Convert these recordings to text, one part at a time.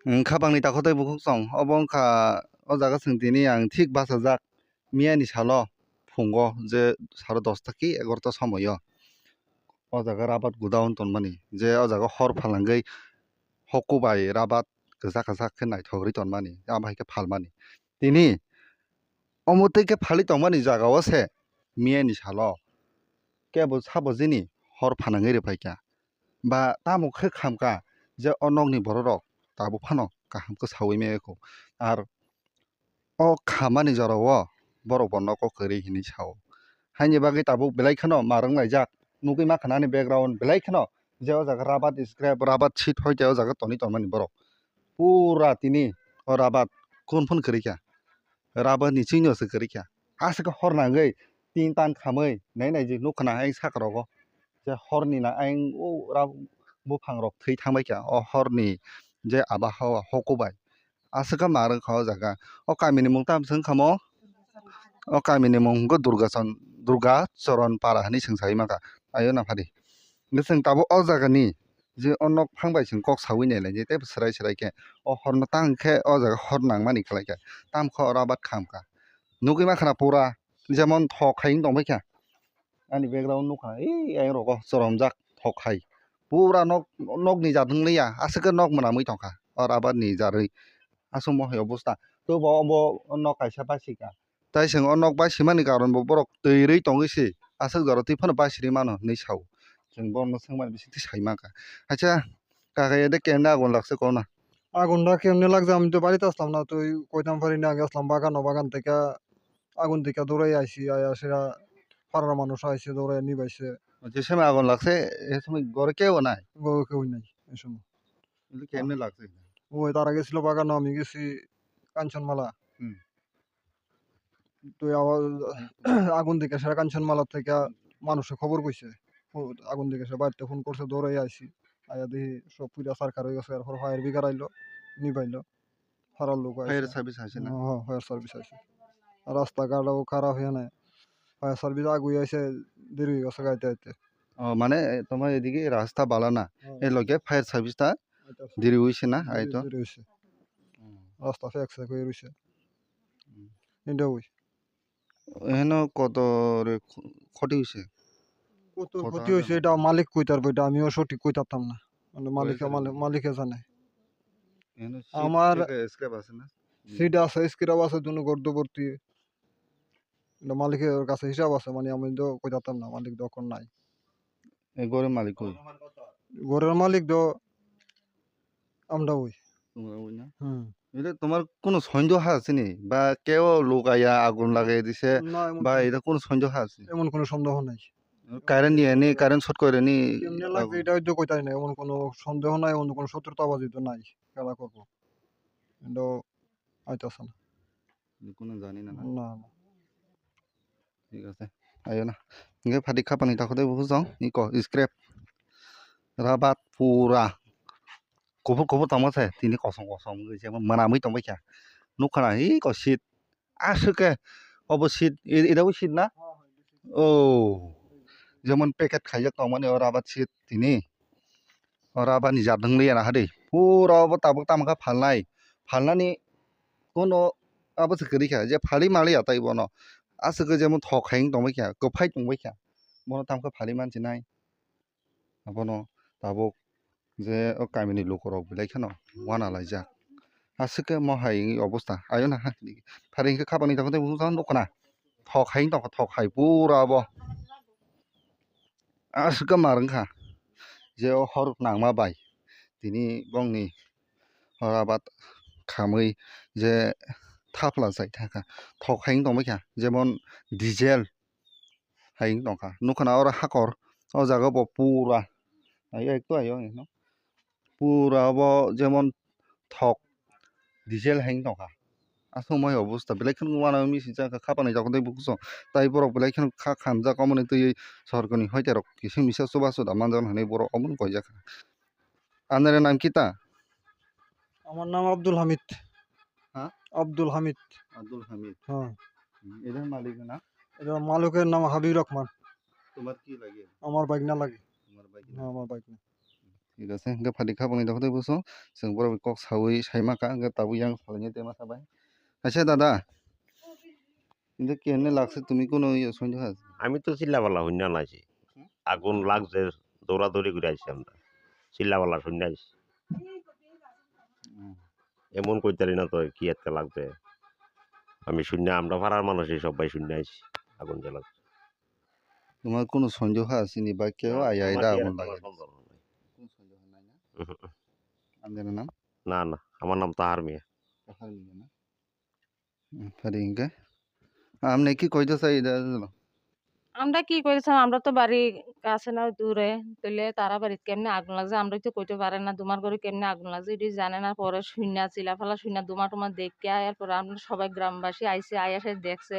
Khabangni takhotei bukhuk chong abo wngkha o jaga chwng tini ang thik bachajak miyani salo phungo je saro 10 ki 11 samoyo o jaga rabat godown tonmani je o jaga hor phalangui hokubai rabat kwchak kwchak khe naithogri tonmani amo hai khe phalmani tini omotui khe phali tongmani jagao se miyani salo kebo sabo jini hor phanangui rwpaikha ba tamo khe khamka je o nokni borokrok tabuk phano kaham khe saui maiko ar o khamani jorao borok bo nogo kwrwi hinui sao haini bagui tabuk belai khano marung laijak nugui mankhha nani background belai khano je o jaga rabat scrap rabat sheet hoite o jaga tonwi tongmani borok pura tini o rabat kunphun kwrwikha rabat ni chino se kwrwikha asukhe hor nangui tin tan khamui nai naijik nukha na ayang saka rogo je horni na ayang buphang rok thwi thangbaikha o horni je abhawa hokubai asukhe marungkha o jaga o kamini mung tamo se wngkhamo o kamini mung hwnkhe durga charan para hinui chwngchai mankha ayona phari hingke chwng tabuk o jagani je o nok phang bai chwng kok saui nailaiji teibo swrai swrai khe o hor no tang khe o jaga hor nangmani khwlaikha tamkhe o rabat khamkha nugui mankha na pura jemon thok hai wng tongbaikha ani background nukha ayang rogo choromjak thok hai pura nokni jat wnglaia asukhe nok mwnamui tongkha o rabat ni jarui asukmo hai obosta tobo obo nok kaisa basika tai chwng o nok basimani karon bo borok twi rwi tongoi se asuk jora twi phano basirwi mano hinui sao chwng bono chwngmani bisingtwi sai mankha acha kaka ede kemne agun লাগছে কও না আগুনটা কেমনে লাগছে আমি তো বাড়িতে আসলাম না তুই কইতাম পারি না গেছিলাম বাগান থেকে আগুন থেকে দৌড়াই আইছি আয়া সেরা পাড়ার মানুষ আইছে দৌড়াই নিবাইছে যে সময় আগুন লাগছে এ সময় ঘরে কেউ নাই বউ কেউ নাই এই সময় কিন্তু কেমনে লাগছে ওই তারা গেছিল বাগানো আমি গেছি কাঞ্চনমালা হুম। তুই আবার আগুন দিকে সেরা কাঞ্চনমালা থেকে মানুষে খবর কইছে আগুন দিকে সে বাড়িতে ফোন করছে দৌড়াই আইছি আয়া দেখি সব পুরা সারকার হয়ে গেছে এরপর ফায়ার ব্রিগেড আইলো নিবাইলো ফারার লোক ফায়ার আইছে সার্ভিস আছে না হ্যাঁ ফায়ার সার্ভিস আইছে রাস্তাঘাটও খারাপ হয়ে নাই ফায়ার সার্ভিস আগুই আইছে দেরি হয়ে গেছে গাইতে আইতে মানে তোমার এদিকে রাস্তা বালা না এর লগে ফায়ার সার্ভিসটা দেরি হইছে না আইতো দেরি হয়েছে রাস্তা ফেক ফেক হয়ে রয়েছে এটা ওই এহেন কত রে ক্ষতি হইছে কত ক্ষতি হয়েছে এটা মালিক কইতার বইটা আমিও সঠিক কইতারতাম না মানে মালিকে জানে আমার স্ক্র্যাপ আছে না সিট আছে স্ক্র্যাপ আছে দুনো গর্দবর্তী এটা মালিকের কাছে হিসাব আছে মানে আমি তো কইতারতাম না মালিক দখন নাই এই গরের মালিক কই ঘরের মালিক তো আমরা ওই তোমরা ওই না হুম এটা তোমার কোনো সন্দেহ আছে নি বা কেউ লোক আইয়া আগুন লাগাই দিছে না বা এটা কোনো সন্দেহ আছে এমন কোনো সন্দেহ নাই কারেন্ট নিয়ে নি কারেন্ট শর্ট করে নি কেমনে লাগবে এটা তো কইতাই না এমন কোনো সন্দেহ নাই এমন কোনো শত্রুতাবাজি তো নাই খেলা করবো কিন্তু আইতাছে না কোনো জানি না না ঠিক আছে ayo na nge phadi khapani takhode bu jong iko scrap rabat pura kubu tamo se tini kosong ge je manamui tongbai kya nukhana hi ko shit asuke obo shit edabu shit na o যেমন packet খাইয়া তমানে ওরা আবার শীত তিনি ওরা আবার নিজা দংলিয়া না হাদে পুরা আবার তাবক তামকা ফালনানি কোনো আবার সকরিখা যে ফালি মালিয়া তাই বনো আসুকে যেমন থখাইং দংবাইখা গোফাই দংবাইখা বনো তামকা ফালি মানসি নাই বনো তাবক যে ও কামিনি লোকরক বিলাইখানো ওয়ানা লাইজা আসুকে মহাই অবস্থা আয়ো না ফারিংকে খাবানি তখন বুঝান দোকানা থখাইং দং থখাই পুরা আবার asuk marungkha je hor nangma bai tini bongni rabat khamui je thapla jai thaka thok haing tongbaikha jemon diesel haing tongkha nukhana ora hakor o jaga bo pura ayo ekto ayo no pura bo jemon thok diesel haing tongkha asomai অবস্থা বেলাইখন ওয়ানা মিসি জায়গা খাপানাই যখন তাই books তাই বরক বেলাইখন খামজা কমনে তুই সরকনি হইতে rock কিছু Misa Soba সোদা মানজন হানে বড় অমন কই জায়গা আনারে নাম কিতা আমার নাম আব্দুল হামিদ হ্যাঁ আব্দুল হামিদ হ্যাঁ এদের মালিক না এটা মালিকের নাম হাবিব রহমান তোমার কি লাগে আমার বাইক না লাগে তোমার বাইক হ্যাঁ আমার বাইক না ঠিক আছে hingke phati khapangni dakotoi boso chong borok kok sawi saimaka hingke tabuk yang salani tema sabai acha dada কিন্তু কেনে লাগছে তুমি কোনো সন্দেহ আছে আমি তো চিল্লাপাল্লা শুনে আনাইছি আগুন লাগছে দৌড়াদৌড়ি করে আইছি আমরা চিল্লাপাল্লা শুনে আইছি এমন কইতারি না তো কি একটা লাগবে আমি শূন্য আমরা পাড়ার মানুষই সবাই শূন্য আইছি আগুন জ্বালাচ্ছে তোমার কোনো সন্দেহ আছে নি বা কেউ আয়া এটা আগুন লাগে কোনো সন্দেহ নাই না আপনার নাম না না আমার নাম তাহার মিয়া কাহার মিয়া না ফারি ইনকে আপনি কি কইতে চাই এটা আমরা কি করেছিলাম আমরা তো বাড়ি কাছে না দূরে তাহলে তারা বাড়িতে কেমনে আগুন লাগছে আমরা তো কইতে পারে না তোমার ঘরে কেমনে আগুন লাগছে এটি জানে না পরে শুইনা চিলাফালা শুইনা দুমা টুমা দেখে এরপরে আমরা সবাই গ্রামবাসী আইসে আইসে দেখছে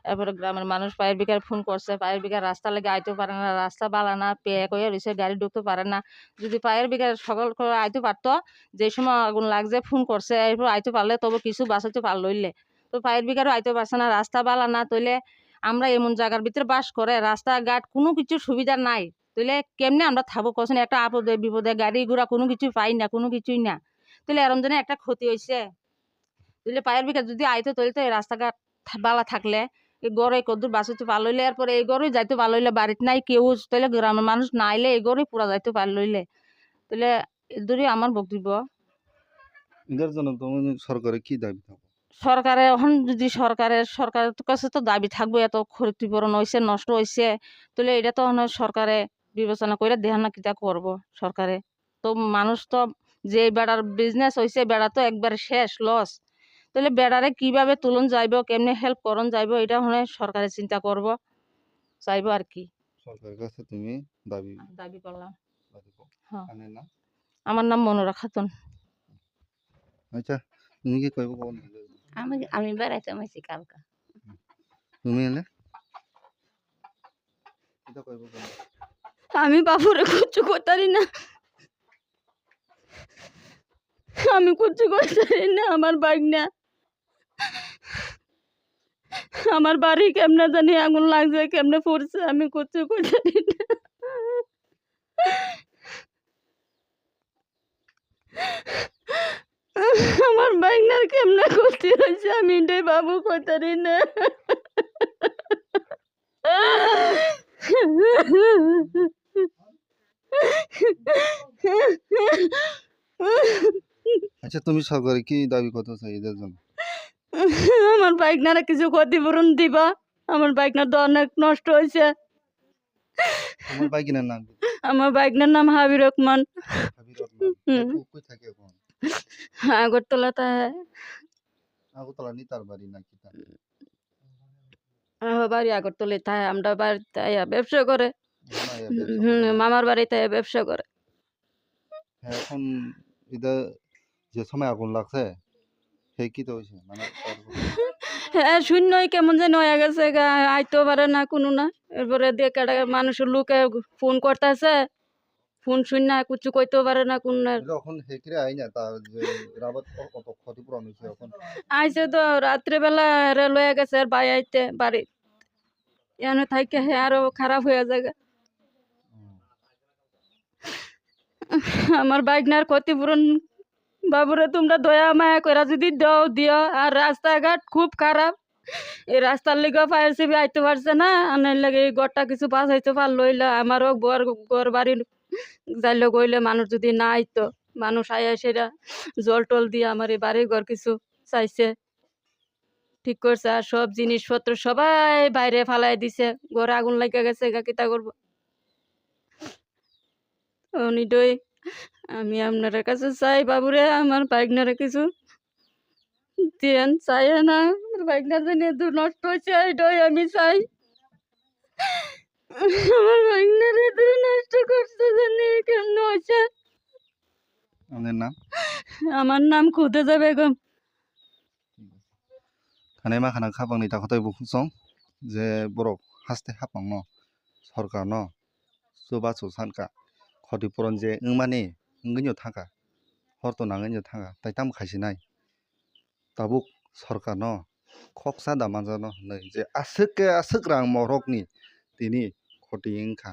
এরপরে গ্রামের মানুষ পায়ের বিকার ফোন করছে পায়ের বিকার রাস্তা লেগে আইতে পারে না রাস্তা বালা না পেয়ে কয়ে রয়েছে গাড়ি ঢুকতে পারে না যদি পায়ের বিকার সকল করে আইতে পারতো যে সময় আগুন লাগছে ফোন করছে এরপর আইতে পারলে তবে কিছু বাঁচাতে পারলইলে তো পায়ের বিকারও আইতে পারছে না রাস্তা বালা না তইলে আমরা এমন জায়গার ভিতরে বাস করে রাস্তাঘাট কোনো কিছু সুবিধা নাই তাহলে কেমনে আমরা থাকবো কছেন একটা আপদে বিপদে গাড়ি ঘোড়া কোনো কিছু পাই না কোনো কিছুই না তাহলে এরম জন্য একটা ক্ষতি হয়েছে তাহলে পায়ের বিকার যদি আইতো তাহলে তো এই রাস্তাঘাট বালা থাকলে এই গড়ে কদ্দুর বাঁচাতে পারলইলে এরপরে এই গড়ে যাইতে পারলইলে বাড়িতে নাই কেউ তাহলে গ্রামের মানুষ না আইলে এই গড়ে পুরা যাইতে পারলইলে তাহলে এদুরই আমার বক্তব্য এদের জন্য তুমি সরকারে কি দাবি থাকো সরকারে এখন যদি সরকারের কাছে তো দাবি থাকবো এত ক্ষতিপূরণ হয়েছে নষ্ট হয়েছে তাহলে এটা তো সরকারে বিবেচনা করে দেখান না কিটা করব সরকারে তো মানুষ তো যে বেড়ার বিজনেস হয়েছে বেড়া তো একবার শেষ লস তাহলে বেড়ারে কিভাবে তুলন যাইব কেমনে হেল্প করন যাইব এটা হলে সরকারে চিন্তা করব চাইব আর কি সরকারের কাছে তুমি দাবি দাবি করলাম করো হ্যাঁ। আপনার নাম আমার নাম মনোরা খাতুন আচ্ছা তুমি কি কইব কোন আমি বেড়াইতে মাইছি কালকা তুমি এলে কিটা কইব কোন আমি বাপুরে কিচ্ছু করতারি না আমি কিচ্ছু করতারি না আমার বাইক না আমার বাড়ি কেমনে জানি আগুন লাগছে কেমনে পড়ছে আমি কিচ্ছু করতারি না আমার বাইকনার কেমনে ক্ষতি হয়েছে আমি এটাই বাবু করতারি না আচ্ছা তুমি সরকারে কি দাবি করতে চাই এদের জন্য আমার বাইকনারে কিছু ক্ষতিপূরণ দিবা আমার বাইকনার তো অনেক নষ্ট হয়েছে তোমার বাইকিনের নাম কি? আমার বাইকনার নাম হাবির রহমান হাবিব রহমান কই থাকে এখন আগরতলাতে আগরতলা নি তার বাড়ি নাকি তার আমার বাড়ি আগরতলায় থাকে আমরা বাড়িতে ব্যবসা করে ওখানে আয়া ব্যবসা করে। মামার বাড়িতে ব্যবসা করে হ্যাঁ এখন এটা যে সময় আগুন লাগছে সে কি তো হয়েছে মানে হ্যাঁ শূন্যই কেমন যেন হয়ে গেছে আইতেও পারে না কোনো না এরপরে দেখে মানুষের লোকে ফোন করতেছে ফোন শূন্য কিছু কইতেও পারে না কোন এখন হেকরে আই না তার যে রাবাত কত ক্ষতিপূরণ হয়েছে এখন আইসে তো রাত্রেবেলা হেরে লয়ে গেছে আর ভাই আইতে বাড়ি এনে থাইকে হে আরো খারাপ হয়ে যায় আমার বাইকনার ক্ষতিপূরণ বাবুরে তোমরা দয়া মায়া করে যদি দাও দিও আর রাস্তাঘাট খুব খারাপ এই রাস্তার লিগে ফায়ার সিবি আইতে পারছে না আনার লাগে এই ঘরটা কিছু বাঁচাইতে পারলো হইলে আমারও ঘর বাড়ির যাইলে গইলে মানুষ যদি না আইতো মানুষ আয়া সেটা জল টল দিয়ে আমার এই বাড়ি ঘর কিছু চাইছে ঠিক করছে আর সব জিনিসপত্র সবাই বাইরে ফালাই দিছে ঘরে আগুন লাগা গেছে কিতা করবো নিডই আমি আপনার কাছে চাই বাবুরে আমার বাইকনারে কিছু দেন চাই না আমার বাইকনার জন্য দূর নষ্ট হয়েছে এটাই আমি চাই আমার বাইকনারে দূর নষ্ট করছে জানি কেমন হয়েছে আপনার নাম আমার নাম খুদেজা বেগম খানে মা খানা খাবাংনি তাকতাই বুকুসং যে বড় হাসতে হাপাং ন সরকার ন সুবা সুসানকা ক্ষতিপূরণ যে মানে ইংগিনিও থাকা হরতো নাঙিনিও থাকা তাই তাম খাইছে নাই তাবুক সরকার ন খকসা দামাজা ন नै যে আসকে আসক রাং মরকনি তিনি ক্ষতি ইংখা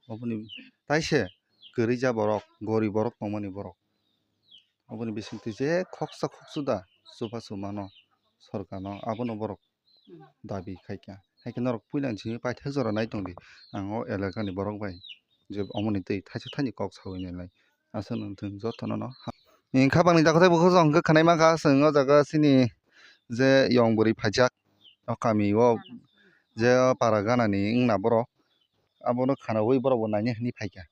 অবনি তাইছে gori borok gori borok tongmani borok aboni bisingtwi je khoksa supa sumano sorkarno abono borok dabi khaikha haike norok puilang simi paithak jora nai tongdi ang o elakani borok bai je omoni twi thaisa thani kok sawini lai aswk nongthong jotono no ingkha bangni dakotai bo khojong hwnkhe khanai manka chwng o jaga sini je yong bwrwi phaijak o kami o je para gana ni wngna borok abono khanaoi borok bo naina hini phaikha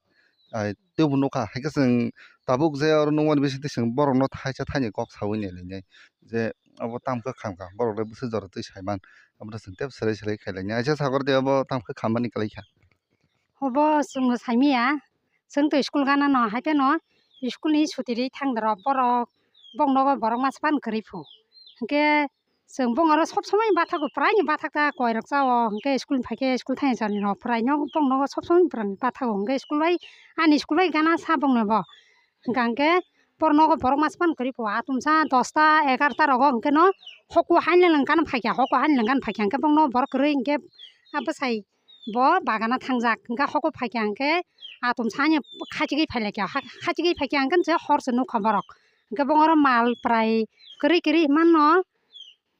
tebo nukha haike chwng tabuk je oro nungmani bisingtwi chwng borok no thaisa thani kok sawini lainai je abo tamkha khamkha borok rok bwsuk jora twi saiman abono chwng tebo swrai khailainia aisa sagor de abo tamkha khammani kalaikha Hobo sung saimia sung to school gana no hape no school ni sutiri thangdro borok bongnogo borok maspan kripu hingke sung bongaro sob somoi bathago prai ni bathakta koirok chao hingke school phaike school thai jani no prai no bongnogo sob somoi bathago hingke school bai ani school bai gana sa bongno bo hingke pornogo borok maspan kripu atumsa 10ta 11ta rogo hingke no hoku hainlang gan phaikya hoku hainlang gan phaikya hingke bongno borok rei hingke abasai bo bagana thangjak hingke hoku phaikya hingke atom sani khachigui phailakya khachigui phaikya hingke je horse nukha borok hingke bongaro mal prai kri manno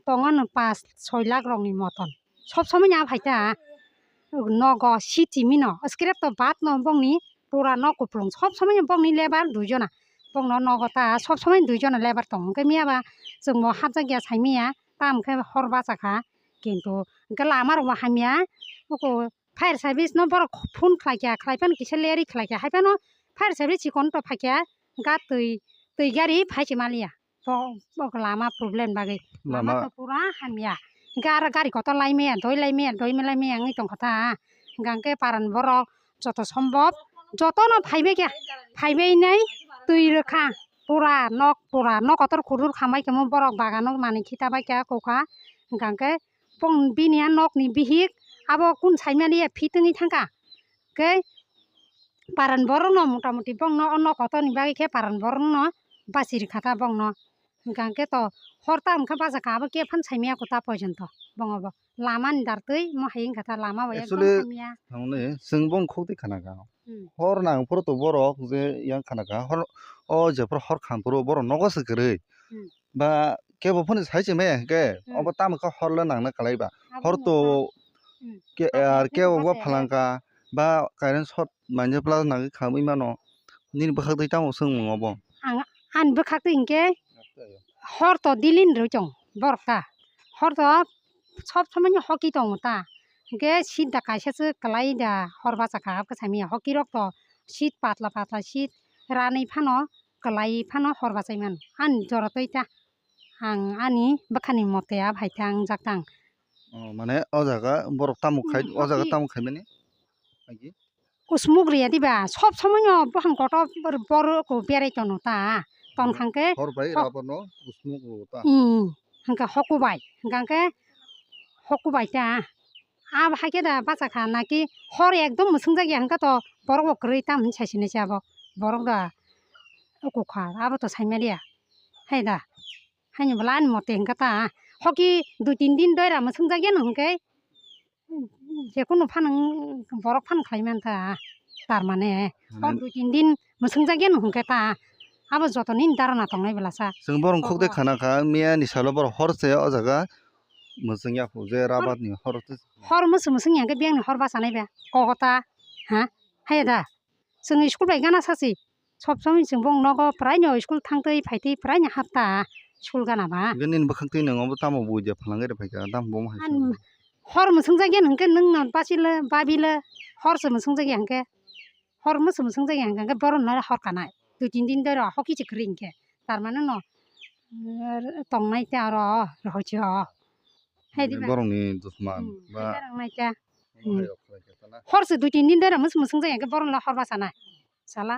tongono 5-6 lakh rok ni moton sob somoi nya phaita nogo city mino script to bat no bongni pura no kuplung sob somoi bongni lebar 2 jona bongno nogo ta sob somoi 2 jona lebar tong hingke miaba jongmo hapjakya saimia tam khe hor bachakha kintu hingke lama rok bo hamia uko fire service no borok phone khlaikya khlaipan kisa leri khlaikya haipano fire service chikon to phaikya ga tui gari phaichi malia bo lama problem bagi lama to pura hamia gara gari ko to laimea doi laimea ngi tong khata gangke paran borok joto sombop joto no phaibe kya phaibe nei tui rekha pura nok otor khurur khamai kemo borok bagano mani khita bai kya kokha gangke pong binia nok ni bihik abo kun saimani fitingi thangka ke paran borok no motamuti bongno nok otor ni bagi khe paran borok no basiri khata bongno gangke to horta amkha bajaka abo ke phan saimia kota pojonto bongobo lama ni dartui mo haing kata lama bo ekdom Actually, saimia taune chwng bong khokti khanaka hor nangpro to borok je yang khanaka hor o jepro hor khampro borok nogo swkrui ba kebo phone saise me ke obo tamkha horla nangna kalaiba hor to ke ar ke obo phalangka ba current shot manje plus nang khamui mano nin bakhak dai tamo sung obo an bekhak hingke hor to dilin rojong borokta hor to sob somoi hoki tongo ta hingke seat da kaisa se klai da hor bachaka abka saimia hoki rok to seat patla seat ranei phano klai phano hor bachaiman an joratoi ta ang ani bakhani mote a bhaitang jaktang mane o jaga borok tamuk khai o jaga tamuk khaimani agi usmuk riya diba sob somoi bohang koto borok ko berai tono ta ton khangke hor bai rabono usmuk ta hingke hokubai hingke hokubai ta ab haike da bachakha naki hor ekdom musung jagya hingke to borok bo krui tam saisine abo borok da ukukha abo to saimalia haida haini bala ani mote hingke ta hoki 2-3 din doira musung jagya no hingke jekono phan borok phan khlaiman ta tarmane hor 2-3 din musung jagya no hingke ta abo jotoni darana tongnai belasa chwng borok khokti khanaka miya ni salo borok hor se o jaga musung yapu je rabat ni hor hor musung yang ke biang ni hor basanai be kokota ha haida sung school bai gana sasi sob somoi sung bong nogo prai no school thangtei phaitei prai ni hapta school gana ba nin bakhak tei nang obo tamo buja phalangai re phaika dam bom hai hor musung jagya hingke nung na basile babile hor se musung jagya hingke hor musung jagya hingke boron na hor kanai 2-3 din dora hoki chikri hingke tarmane no tongnai ta ro rojo haidi ba borok ni dusman ba nai ta hor se 2-3 din dora musung jagya hingke boron la hor basanai sala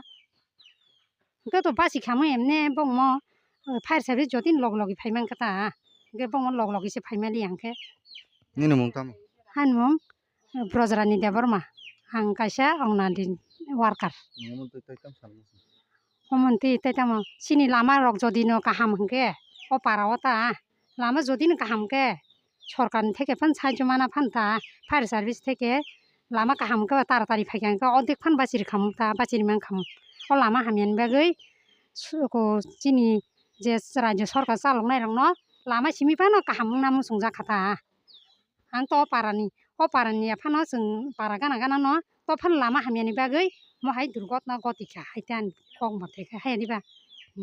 hingke to basi khamui emne bongmo fire service jodin log phaiman kata hingke bongmo log se phaimali hingke nini mung tamo hanmung brojrani deborma ang kaisa ongnadin worker homonti taitamo sini lama rok jodi no kaham hingke o parao ta lama jodi no kaham ke সরকার থেকে fun সাহায্য মানা ফানতা fire service থেকে lama kaham ka taratari phaikan ka odek phan bachiri kham ta bachiri man kham o lama hamian bagui ko chini je rajya sarkar chaloknai rok no lama simi phano kaham namu sungjak khata ang to parani phano chung para gana gana no to phan lama hamiani bagui mo hai durgotna gotika haitan kong mate ka hai diba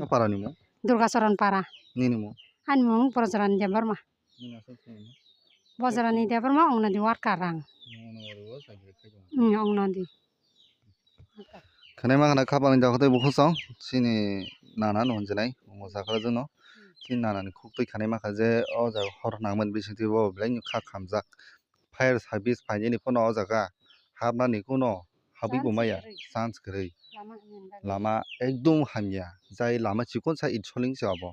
o parani mo durgacharan para nini mo ani mong borojaran debarma nini asal sini borojarani debarma ongna di warkar rang ongna di khanai ma khana khapani jakhotai bo khosong chini nana no honjanai mo sakra jono chini nana ni khuktai khanai ma kha je o jaga hor nangman bisingti bo belai ni kha khamjak fire service phaini phono o jaga habnani kuno habi bo maya chance kwrui lama hamian bagui lama ekdom hamya jai lama chikon sa itsoling jabo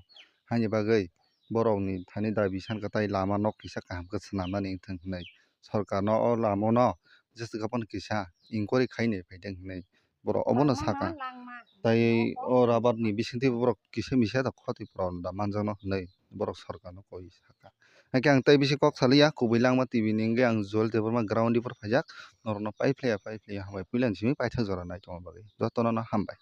hani bagui borokni thani dabi sankatai lama nok kisa kaham ka swnamnani thang hnai sarkar no o lama no jesa kapan kisa inquiry khaini phaidang hnai borok obono saka tai o rabat ni bisingti borok kisa misa da khoti pron da manjano hnai borok sarkar no koi saka hake ang tai bisi kok salia kubai langma tv ningge ang jol teborma ground dipor phajak norno paiflaya hambai puilan simi paithak jora nai tongma bagui jotono no hambai।